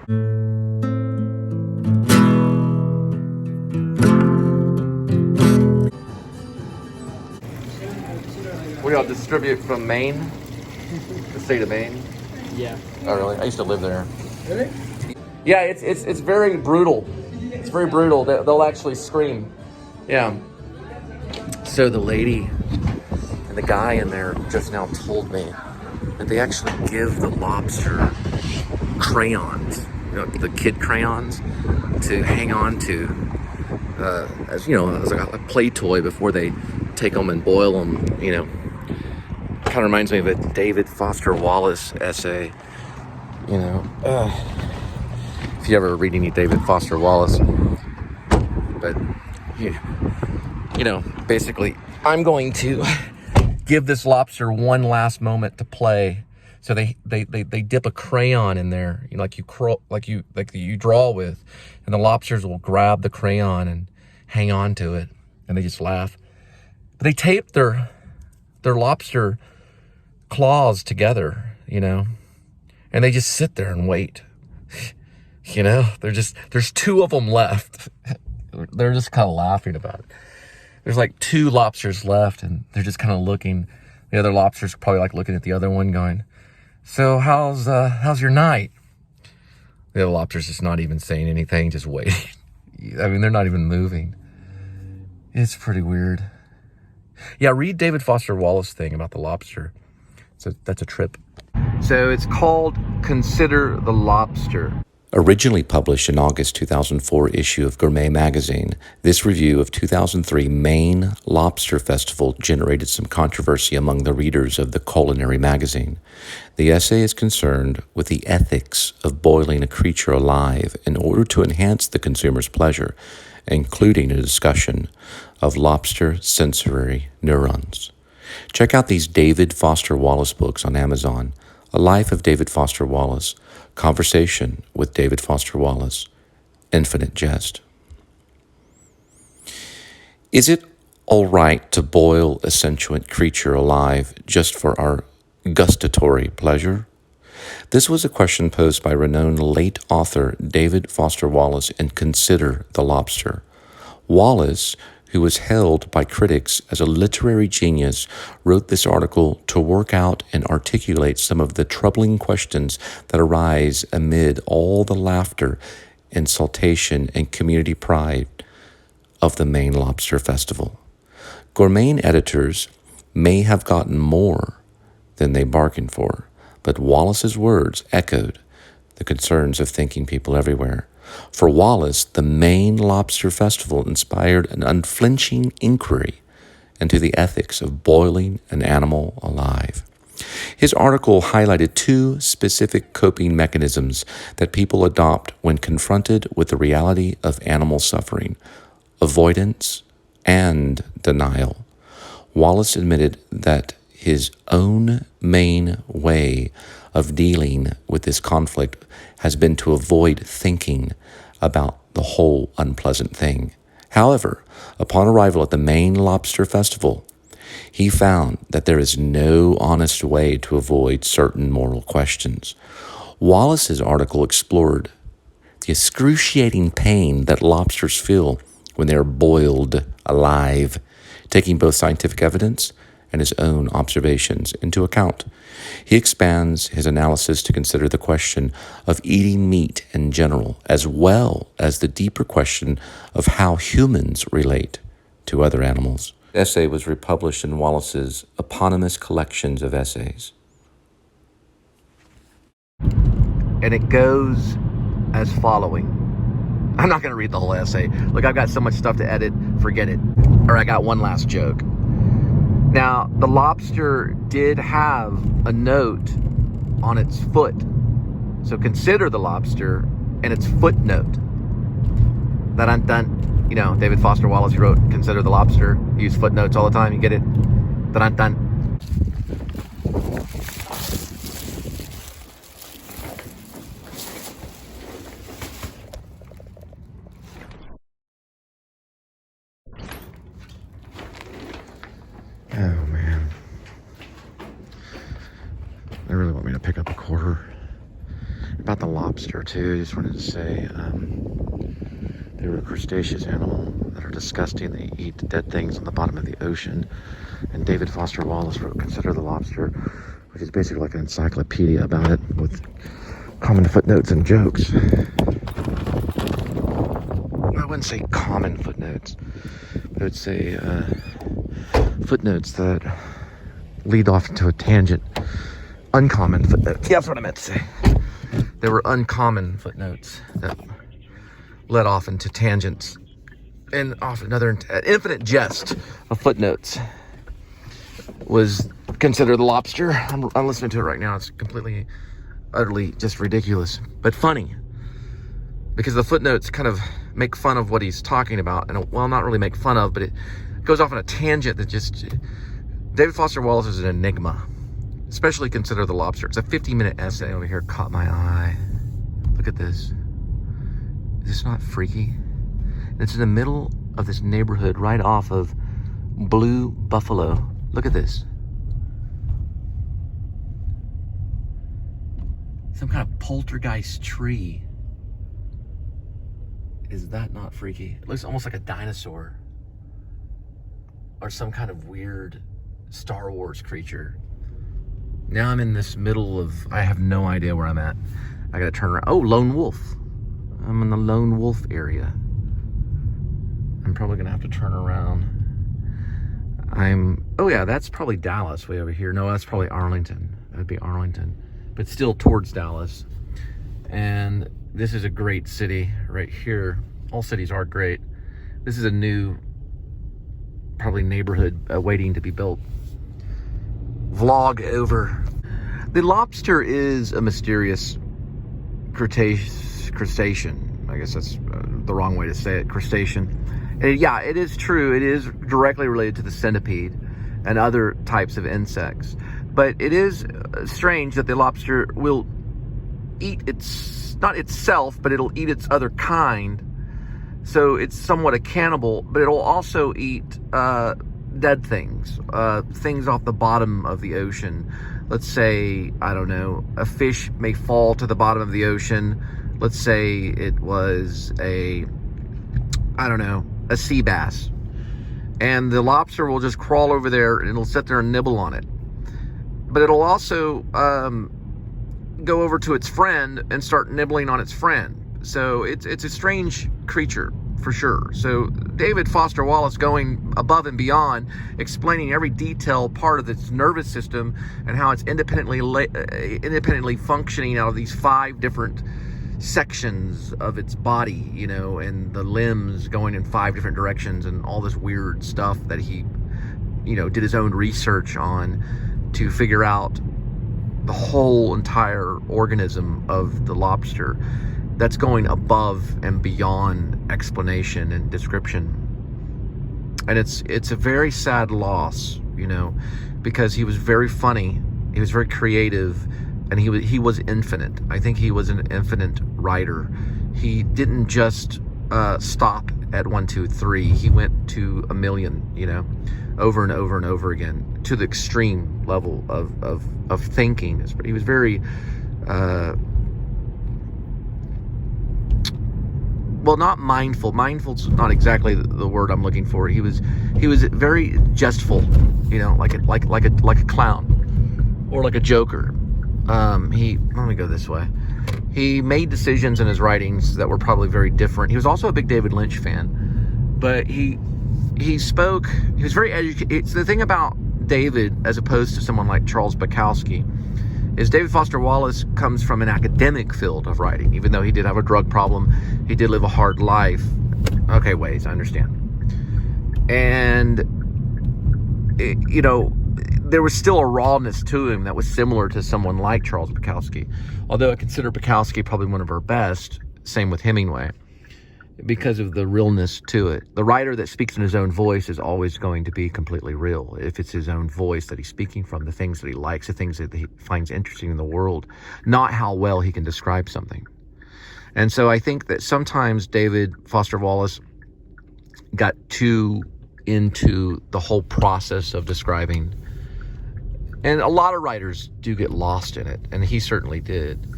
We all distribute from Maine, the state of Maine. Yeah. Oh, really? I used to live there. Really? Yeah, it's very brutal. It's very brutal. They'll actually scream. Yeah. So the lady and the guy in there just now told me that they actually give the lobster crayons, you know, the kid crayons, to hang on to, as you know, as a play toy before they take them and boil them. You know, kind of reminds me of a David Foster Wallace essay. You know, if you ever read any David Foster Wallace, but you know, basically, I'm going to give this lobster one last moment to play. So they dip a crayon in there, you know, like you draw with, and the lobsters will grab the crayon and hang on to it, and they just laugh. But they tape their lobster claws together, you know, and they just sit there and wait. You know, there's two of them left. They're just kind of laughing about it. There's like two lobsters left, and they're just kind of looking. The other lobster's probably like looking at the other one going, "So how's your night?" The other lobster's just not even saying anything, just waiting. I mean, they're not even moving. It's pretty weird. Yeah, read David Foster Wallace thing about the lobster. So that's a trip. So it's called Consider the Lobster. Originally published in August 2004 issue of Gourmet magazine, this review of 2003 Maine Lobster Festival generated some controversy among the readers of the culinary magazine. The essay is concerned with the ethics of boiling a creature alive in order to enhance the consumer's pleasure, including a discussion of lobster sensory neurons. Check out these David Foster Wallace books on Amazon: A Life of David Foster Wallace, Conversation with David Foster Wallace, Infinite Jest. Is it all right to boil a sentient creature alive just for our gustatory pleasure? This was a question posed by renowned late author David Foster Wallace in Consider the Lobster. Wallace, who was held by critics as a literary genius, wrote this article to work out and articulate some of the troubling questions that arise amid all the laughter, exultation, and community pride of the Maine Lobster Festival. Gourmet editors may have gotten more than they bargained for, but Wallace's words echoed the concerns of thinking people everywhere. For Wallace, the Maine Lobster Festival inspired an unflinching inquiry into the ethics of boiling an animal alive. His article highlighted two specific coping mechanisms that people adopt when confronted with the reality of animal suffering: avoidance and denial. Wallace admitted that his own main way of dealing with this conflict has been to avoid thinking about the whole unpleasant thing. However, upon arrival at the Maine Lobster Festival, he found that there is no honest way to avoid certain moral questions. Wallace's article explored the excruciating pain that lobsters feel when they are boiled alive, taking both scientific evidence and his own observations into account. He expands his analysis to consider the question of eating meat in general, as well as the deeper question of how humans relate to other animals. The essay was republished in Wallace's Eponymous collections of essays. And it goes as following. I'm not going to read the whole essay. Look, I've got so much stuff to edit, forget it. Or I got one last joke. Now, the lobster did have a note on its foot. So consider the lobster and its footnote. Dun-dun-dun. You know, David Foster Wallace wrote Consider the Lobster. He used footnotes all the time. You get it? Dun-dun-dun. Oh, man. They really want me to pick up a quarter. About the lobster, too, I just wanted to say, they were a crustaceous animal that are disgusting. They eat dead things on the bottom of the ocean. And David Foster Wallace wrote Consider the Lobster, which is basically like an encyclopedia about it with common footnotes and jokes. I wouldn't say common footnotes, but I would say footnotes that lead off into a tangent. Uncommon footnotes. Yeah, that's what I meant to say. There were uncommon footnotes that led off into tangents and off another infinite jest of footnotes was Consider the Lobster. I'm listening to it right now. It's completely, utterly just ridiculous, but funny. Because the footnotes kind of make fun of what he's talking about. And, well, not really make fun of, but it goes off on a tangent that just... David Foster Wallace is an enigma. Especially Consider the Lobster. It's a 50-minute essay over here. Caught my eye. Look at this. Is this not freaky? And it's in the middle of this neighborhood right off of Blue Buffalo. Look at this. Some kind of poltergeist tree. Is that not freaky? It looks almost like a dinosaur. Or some kind of weird Star Wars creature. Now I'm in this middle of... I have no idea where I'm at. I gotta turn around. Oh, Lone Wolf. I'm in the Lone Wolf area. I'm probably gonna have to turn around. Oh yeah, that's probably Dallas way over here. No, that's probably Arlington. That'd be Arlington. But still towards Dallas. And this is a great city right here. All cities are great. This is a new, probably neighborhood waiting to be built. Vlog over. The lobster is a mysterious crustacean. I guess that's the wrong way to say it. Crustacean. And yeah, it is true. It is directly related to the centipede and other types of insects. But it is strange that the lobster will eat not itself, but it'll eat its other kind. So it's somewhat a cannibal, but it'll also eat dead things, things off the bottom of the ocean. Let's say, I don't know, a fish may fall to the bottom of the ocean. Let's say it was a sea bass. And the lobster will just crawl over there and it'll sit there and nibble on it. But it'll also go over to its friend and start nibbling on its friend. So it's a strange creature, for sure. So David Foster Wallace going above and beyond, explaining every detail part of its nervous system and how it's independently functioning out of these 5 different sections of its body, you know, and the limbs going in 5 different directions and all this weird stuff that he, you know, did his own research on to figure out the whole entire organism of the lobster. That's going above and beyond explanation and description. And it's a very sad loss, you know, because he was very funny, he was very creative, and he was infinite. I think he was an infinite writer. He didn't just stop at 1, 2, 3. He went to a million, you know, over and over and over again, to the extreme level of thinking. He was very well, not mindful. Mindful's not exactly the word I'm looking for. He was very jestful, you know, like a clown or like a joker. Let me go this way. He made decisions in his writings that were probably very different. He was also a big David Lynch fan, but he was very educated. It's the thing about David, as opposed to someone like Charles Bukowski, is David Foster Wallace comes from an academic field of writing. Even though he did have a drug problem, he did live a hard life. Okay, Waze, I understand. And, you know, there was still a rawness to him that was similar to someone like Charles Bukowski. Although I consider Bukowski probably one of our best, same with Hemingway, because of the realness to it. The writer that speaks in his own voice is always going to be completely real. If it's his own voice that he's speaking from, the things that he likes, the things that he finds interesting in the world, not how well he can describe something. And so I think that sometimes David Foster Wallace got too into the whole process of describing. And a lot of writers do get lost in it, and he certainly did.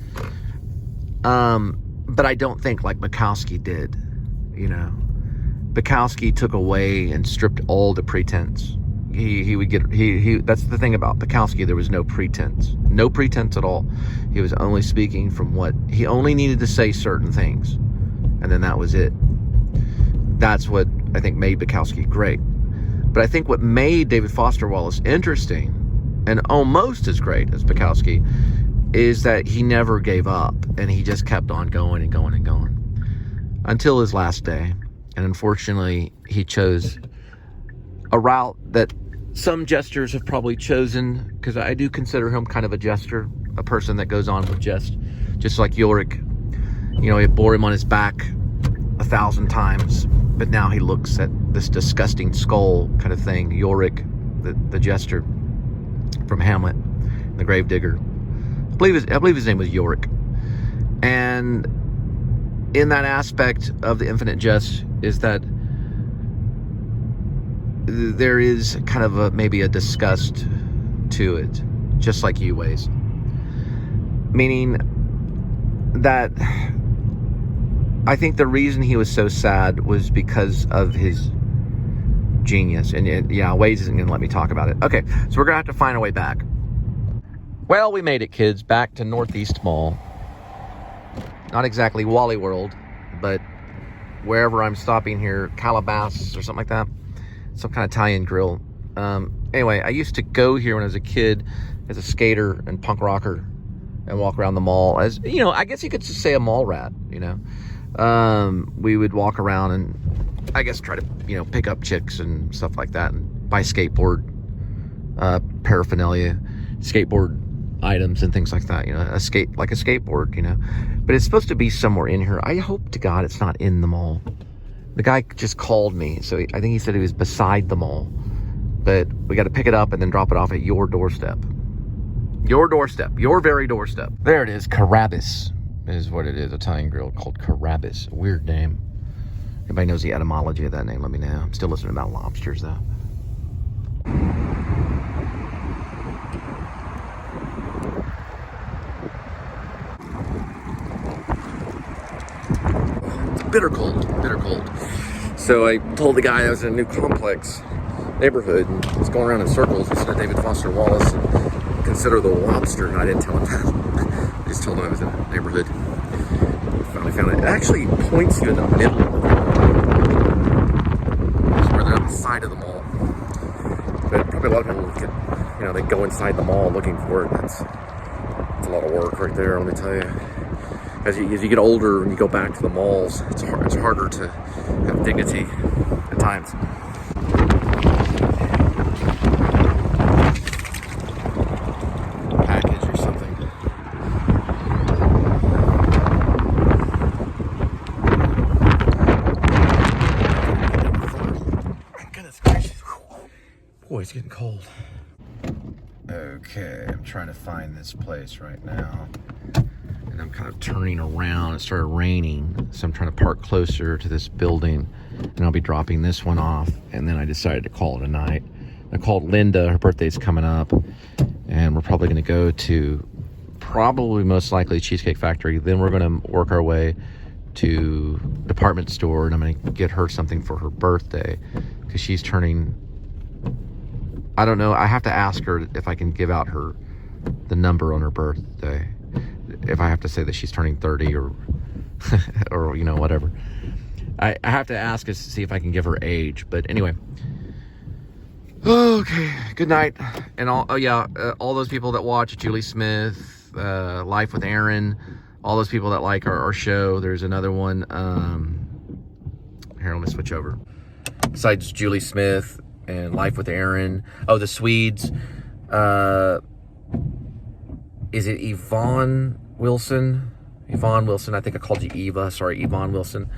But I don't think like Bukowski did, you know. Bukowski took away and stripped all the pretense. He would get, that's the thing about Bukowski, there was no pretense. No pretense at all. He was only speaking from what, he only needed to say certain things. And then that was it. That's what I think made Bukowski great. But I think what made David Foster Wallace interesting, and almost as great as Bukowski, is that he never gave up, and he just kept on going and going and going until his last day. And unfortunately, he chose a route that some jesters have probably chosen, because I do consider him kind of a jester, a person that goes on with jest, just like Yorick. You know, it bore him on his back 1,000 times, but now he looks at this disgusting skull kind of thing. Yorick, the jester from Hamlet, the gravedigger. I believe his name was Yorick. And in that aspect of the infinite jest is that there is kind of maybe a disgust to it, just like you ways. Meaning that I think the reason he was so sad was because of his genius. And yeah, Waze isn't going to let me talk about it. Okay, so we're going to have to find a way back. Well, we made it, kids, back to Northeast Mall. Not exactly Wally World, but wherever I'm stopping here, Calabasas or something like that. Some kind of Italian grill. Anyway, I used to go here when I was a kid as a skater and punk rocker and walk around the mall. As, you know, I guess you could just say a mall rat, you know. We would walk around and I guess try to, you know, pick up chicks and stuff like that and buy skateboard paraphernalia, skateboard items and things like that, you know, a skateboard, you know. But it's supposed to be somewhere in here. I hope to God it's not in the mall. The guy just called me, so I think he said he was beside the mall. But we got to pick it up and then drop it off at your doorstep. Your doorstep, your very doorstep. There it is, Carrabba's is what it is, Italian grill called Carrabba's. Weird name. Anybody knows the etymology of that name, let me know. I'm still listening about lobsters though. Bitter cold. So I told the guy I was in a new complex neighborhood and was going around in circles. He said David Foster Wallace and consider the lobster, and I didn't tell him that. I just told him I was in a neighborhood. Finally found it. It actually points you in the middle. It's where they're on the side of the mall. But probably a lot of people get, you know, they go inside the mall looking for it. That's a lot of work right there, let me tell you. As you get older and you go back to the malls, it's harder to have dignity at times. Package or something. Goodness gracious. Boy, it's getting cold. Okay, I'm trying to find this place right now. And I'm kind of turning around. It started raining, so I'm trying to park closer to this building, and I'll be dropping this one off. And then I decided to call it a night. I called Linda. Her birthday's coming up, and we're probably going to go to most likely Cheesecake Factory. Then we're going to work our way to department store, and I'm going to get her something for her birthday because she's turning. I don't know. I have to ask her if I can give out the number on her birthday. If I have to say that she's turning 30 or or you know, whatever. I have to ask us to see if I can give her age. But anyway. Okay, good night. And all those people that watch Julie Smith, Life with Aaron, all those people that like our show. There's another one. Here, let me switch over. Besides Julie Smith and Life with Aaron. Oh, the Swedes. Is it Yvonne Wilson? Yvonne Wilson. I think I called you Eva. Sorry, Yvonne Wilson.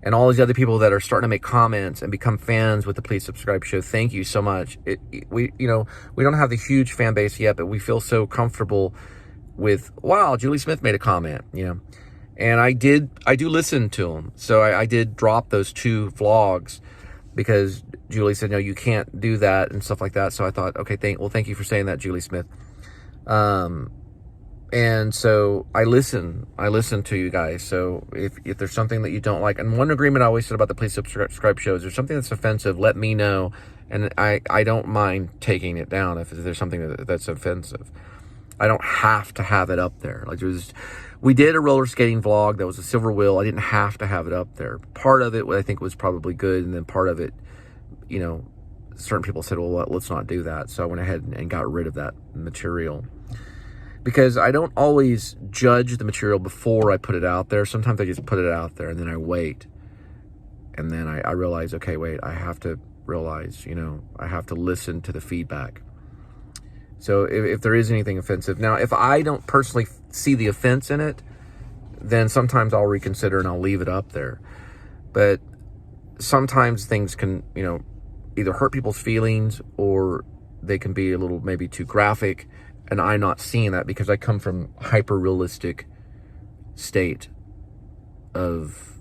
And all these other people that are starting to make comments and become fans with the Please Subscribe show. Thank you so much. We don't have the huge fan base yet, but we feel so comfortable with, wow, Julie Smith made a comment, you know. And I do listen to them. So I did drop those 2 vlogs because Julie said, no, you can't do that and stuff like that. So I thought, okay, thank you for saying that, Julie Smith. And so I listen to you guys. So if there's something that you don't like, and one agreement I always said about the please subscribe shows, there's something that's offensive, let me know. And I don't mind taking it down if there's something that's offensive. I don't have to have it up there. Like we did a roller skating vlog that was a silver wheel. I didn't have to have it up there. Part of it I think was probably good, and then part of it, you know, certain people said, well, let's not do that. So I went ahead and got rid of that material. Because I don't always judge the material before I put it out there. Sometimes I just put it out there and then I wait. And then I realize, okay, wait, I have to realize, you know, I have to listen to the feedback. So if there is anything offensive. Now, if I don't personally see the offense in it, then sometimes I'll reconsider and I'll leave it up there. But sometimes things can, you know, either hurt people's feelings or they can be a little maybe too graphic. And I'm not seeing that because I come from hyper-realistic state of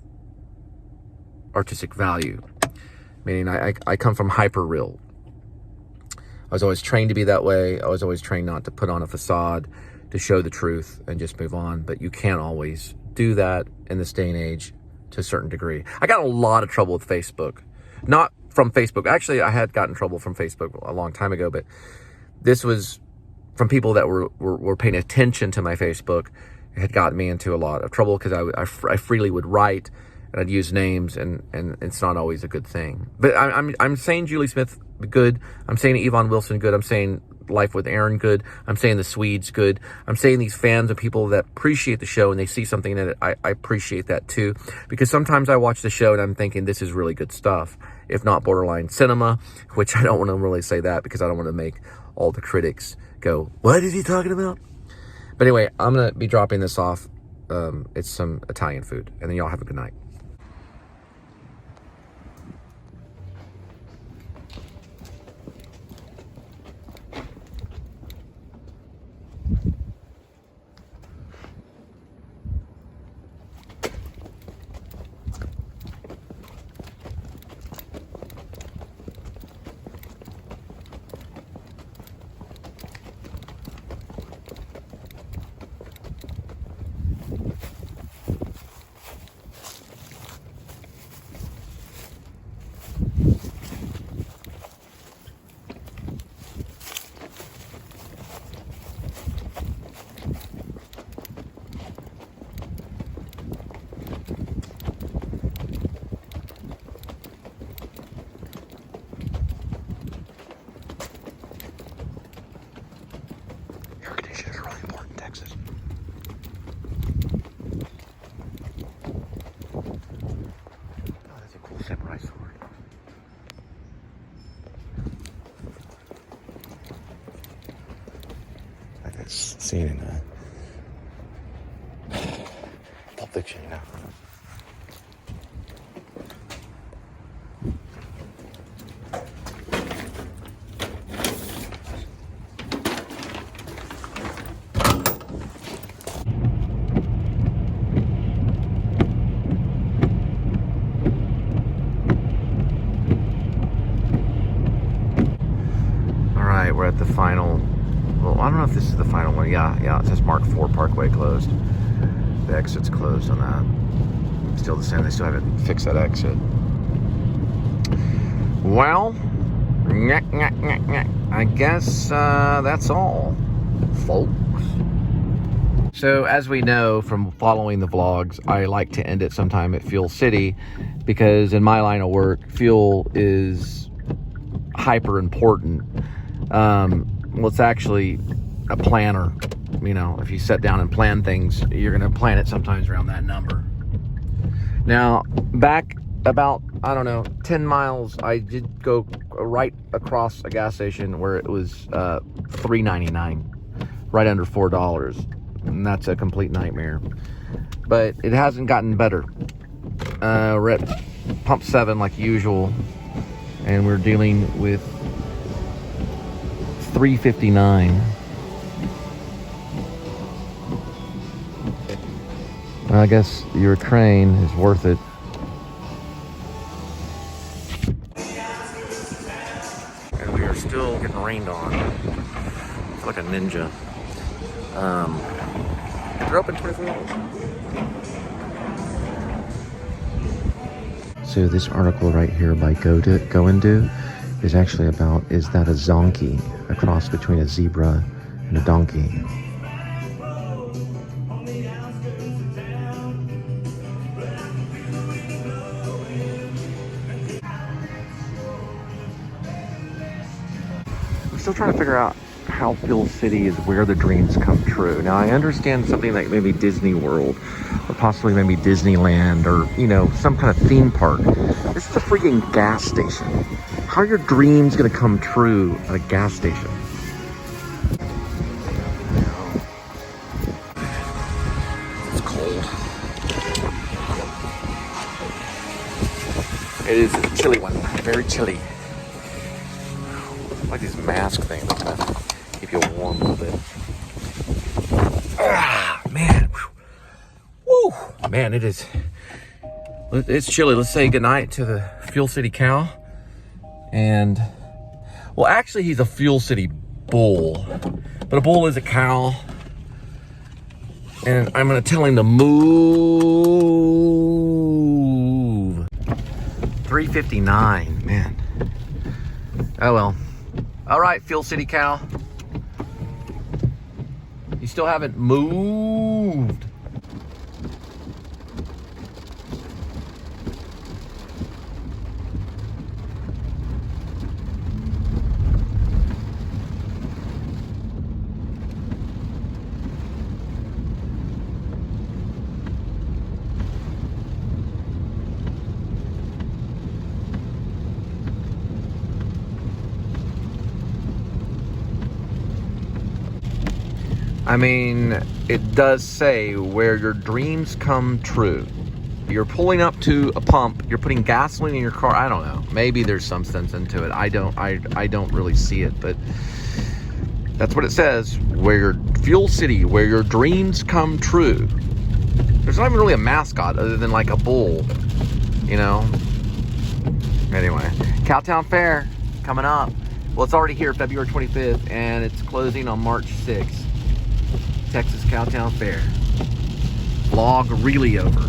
artistic value. Meaning I come from hyper-real. I was always trained to be that way. I was always trained not to put on a facade, to show the truth and just move on. But you can't always do that in this day and age to a certain degree. I got a lot of trouble with Facebook. Not from Facebook. Actually, I had gotten trouble from Facebook a long time ago, but this was from people that were paying attention to my Facebook. It had gotten me into a lot of trouble because I freely would write and I'd use names, and it's not always a good thing. But I'm saying Julie Smith good. I'm saying Yvonne Wilson good. I'm saying Life with Aaron good. I'm saying the Swedes good. I'm saying these fans of people that appreciate the show and they see something in it. I appreciate that too, because sometimes I watch the show and I'm thinking this is really good stuff, if not borderline cinema, which I don't want to really say that because I don't want to make all the critics go, what is he talking about? But anyway, I'm going to be dropping this off. It's some Italian food, and then y'all have a good night. Air conditioning is really important in Texas. Oh, that's a cool samurai sword. Like that scene in Pulp Fiction, you know. We're at the final, well, I don't know if this is the final one. Yeah, it says Mark 4 Parkway closed. The exit's closed on that. Still the same, they still haven't fixed that exit. Well, I guess that's all, folks. So as we know from following the vlogs, I like to end it sometime at Fuel City because in my line of work, fuel is hyper important. Well, it's actually a planner. You know, if you sit down and plan things, you're going to plan it sometimes around that number. Now, back about, I don't know, 10 miles, I did go right across a gas station where it was $3.99, right under $4. And that's a complete nightmare. But it hasn't gotten better. We're at pump 7 like usual, and we're dealing with $3.59. I guess your train is worth it. And we are still getting rained on. It's like a ninja. They're open 24 hours. So this article right here by Go and Do is actually about, is that a zonkey, a cross between a zebra and a donkey. I'm still trying to figure out how Phil City is where the dreams come true. Now I understand something like maybe Disney World, or possibly maybe Disneyland, or, you know, some kind of theme park. This is a freaking gas station. How are your dreams gonna come true at a gas station? It's cold. It is a chilly one, very chilly. I like these mask things, they kind of keep you warm a little bit. Ah, man. Woo! Man, it is. It's chilly. Let's say goodnight to the Fuel City cow. And, well, actually, he's a Fuel City bull. But a bull is a cow. And I'm going to tell him to move. 3:59, man. Oh, well. All right, Fuel City cow. You still haven't moved. I mean, it does say where your dreams come true. You're pulling up to a pump, you're putting gasoline in your car. I don't know. Maybe there's some sense into it. I don't really see it, but that's what it says. Where your Fuel City, where your dreams come true. There's not even really a mascot other than like a bull, you know. Anyway, Cowtown Fair coming up. Well, it's already here, February 25th, and it's closing on March 6th. Texas Cowtown Fair. Vlog really over.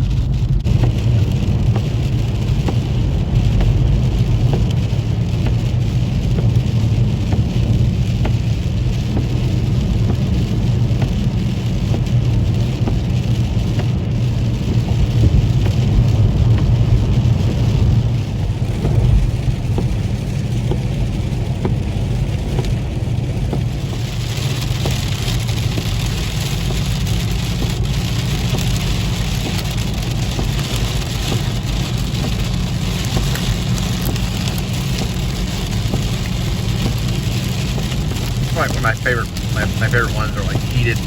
Like one of my favorite ones are like heated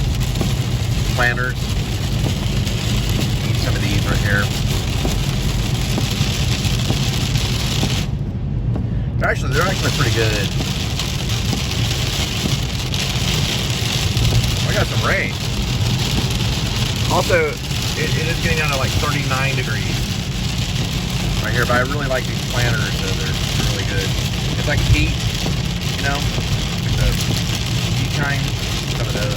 planters. Eat some of these right here. They're actually pretty good. I got some rain. Also, it is getting down to like 39 degrees right here, but I really like these planters, so they're really good. It's like heat, you know. The heat kind, some of those.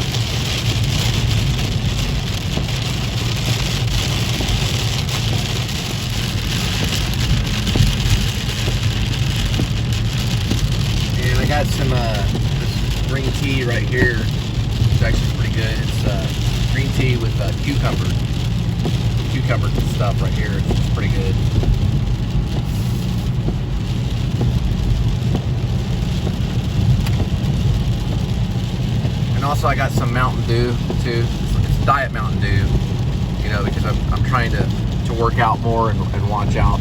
And I got some this green tea right here. It's actually pretty good. It's green tea with cucumber stuff right here. It's pretty good. And also I got some Mountain Dew too. It's Diet Mountain Dew, you know, because I'm trying to work out more and watch out,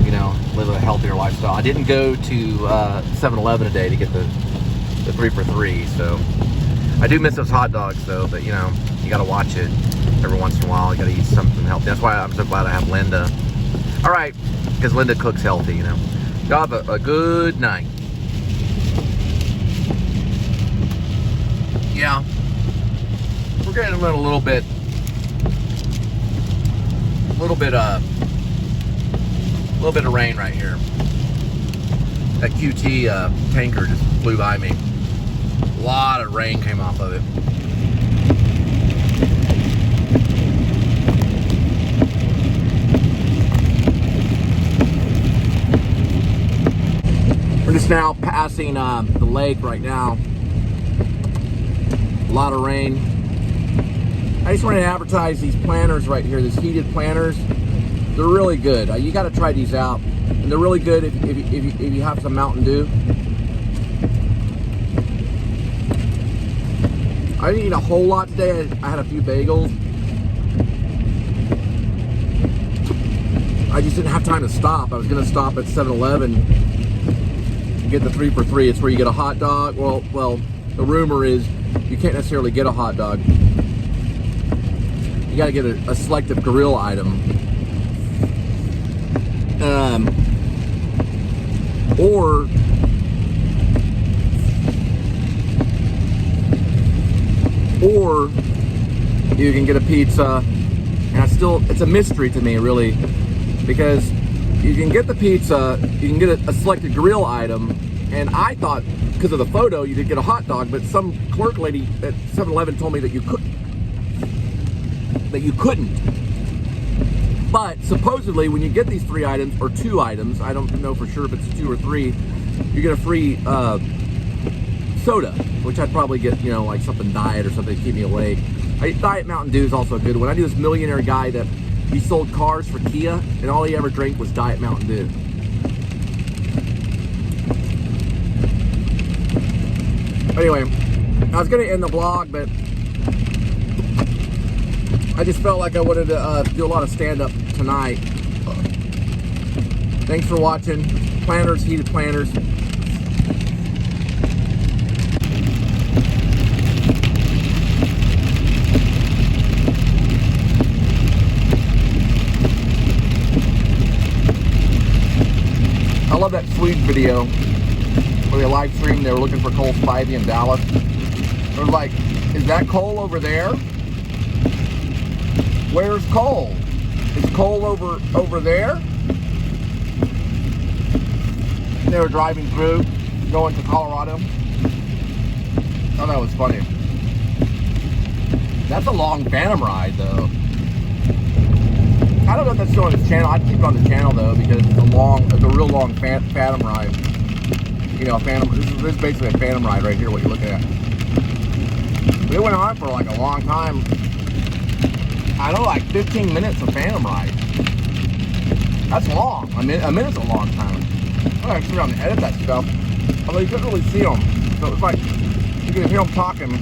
you know, live a healthier lifestyle. I didn't go to 7-Eleven today to get the 3 for $3, so I do miss those hot dogs though, but you know, you gotta watch it every once in a while. You gotta eat something healthy. That's why I'm so glad I have Linda. All right, because Linda cooks healthy, you know. Y'all have a good night. Yeah, we're getting a little bit of rain right here. That QT tanker just flew by me. A lot of rain came off of it. Just now passing the lake right now. A lot of rain. I just wanted to advertise these planters right here, these heated planters. They're really good. You got to try these out. And they're really good if you have some Mountain Dew. I didn't eat a whole lot today. I had a few bagels. I just didn't have time to stop. I was going to stop at 7-Eleven and get the 3 for 3. It's where you get a hot dog. Well, the rumor is you can't necessarily get a hot dog. You got to get a selective grill item. Or you can get a pizza, and it's a mystery to me, really, because you can get the pizza, you can get a selected grill item, and I thought because of the photo you could get a hot dog, but some clerk lady at 7-Eleven told me that you couldn't. But supposedly when you get these 3 items, or 2 items, I don't know for sure if it's 2 or 3, you get a free soda, which I'd probably get, you know, like something diet or something to keep me awake. Diet Mountain Dew is also a good one. I knew this millionaire guy that he sold cars for Kia, and all he ever drank was Diet Mountain Dew. Anyway, I was going to end the vlog, but I just felt like I wanted to do a lot of stand-up tonight. Thanks for watching. Planters, heated planters. I love that Swede video where they live streamed. They were looking for Cole Spivey in Dallas. They were like, is that Cole over there? Where's Cole? Is Cole over there? And they were driving through, going to Colorado. Oh, that was funny. That's a long Phantom ride, though. I don't know if that's still on his channel. I'd keep it on the channel, though, because it's a real long Phantom ride. You know, this is basically a Phantom ride right here, what you're looking at. But it went on for like a long time. I don't know, like 15 minutes of Phantom ride. That's long. A minute's a long time. I actually sit down and edit that stuff. Although you couldn't really see them. So it was like, you could hear them talking.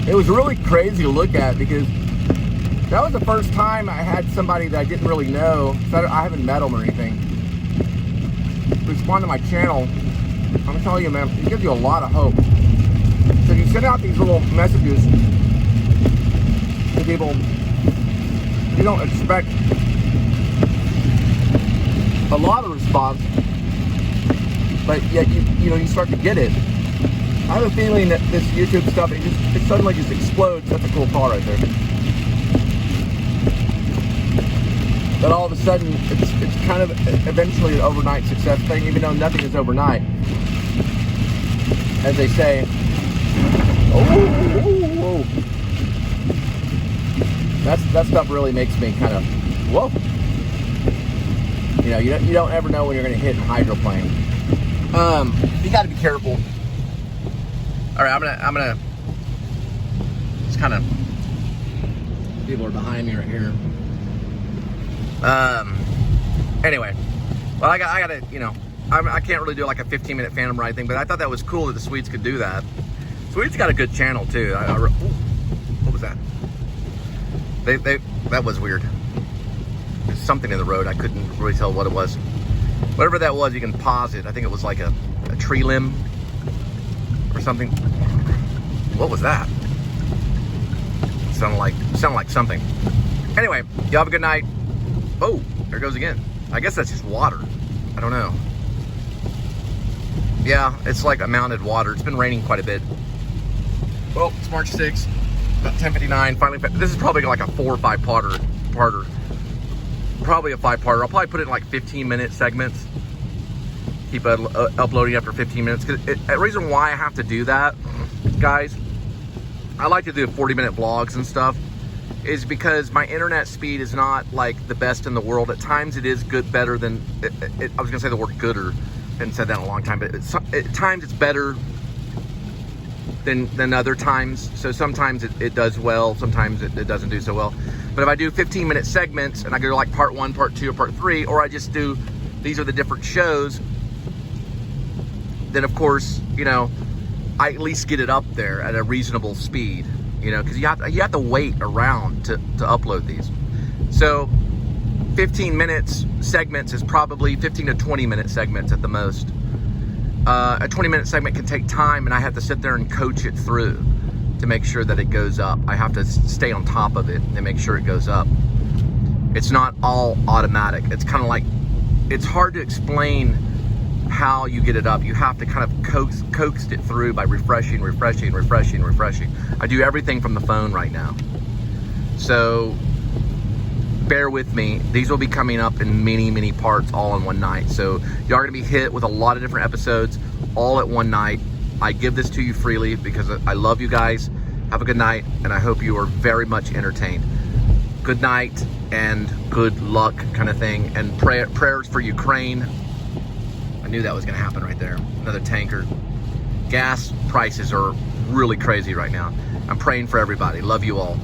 It was really crazy to look at because that was the first time I had somebody that I didn't really know. I haven't met them or anything. Respond to my channel. I'm telling you, man, it gives you a lot of hope. So you send out these little messages to people, you don't expect a lot of response, but yet you start to get it. I have a feeling that this YouTube stuff, it suddenly just explodes. That's a cool car right there. But all of a sudden, it's kind of eventually an overnight success thing, even though nothing is overnight. As they say, oh. That stuff really makes me kind of, whoa. You know, you don't ever know when you're going to hit in hydroplane. You got to be careful. All right, I'm gonna just kind of, people are behind me right here. Anyway, well, I gotta, you know, I can't really do like a 15-minute Phantom ride thing, but I thought that was cool that the Swedes could do that. Swedes got a good channel too. What was that? That was weird. There's something in the road. I couldn't really tell what it was. Whatever that was, you can pause it. I think it was like a tree limb or something. What was that? It sounded like something. Anyway, you have a good night. Oh, there it goes again. I guess that's just water. I don't know. Yeah, it's like a mounted water. It's been raining quite a bit. Well, it's March 6th, about 10:59. Finally, this is probably like a 4 or 5 parter. Probably a 5-parter. I'll probably put it in like 15-minute segments. Keep uploading after 15 minutes. Cause the reason why I have to do that, guys, I like to do 40-minute vlogs and stuff. is because my internet speed is not like the best in the world. At times it is good, better than, I was gonna say the word gooder, hadn't said that in a long time, but at times it's better than other times. So sometimes it does well, sometimes it doesn't do so well. But if I do 15-minute segments and I go like part 1, part 2, or part 3, or I just do, these are the different shows, then of course, you know, I at least get it up there at a reasonable speed, you know, because you have to wait around to upload these. So 15 minutes segments is probably 15 to 20 minute segments at the most. A 20-minute segment can take time, and I have to sit there and coach it through to make sure that it goes up. I have to stay on top of it and make sure it goes up. It's not all automatic. It's kind of like, it's hard to explain how you get it up. You have to kind of coax it through by refreshing. I do everything from the phone right now. So bear with me. These will be coming up in many parts all in one night. So you are going to be hit with a lot of different episodes all at one night. I give this to you freely because I love you guys. Have a good night, and I hope you are very much entertained. Good night and good luck kind of thing. And prayers for Ukraine. I knew that was going to happen right there. Another tanker. Gas prices are really crazy right now. I'm praying for everybody. Love you all.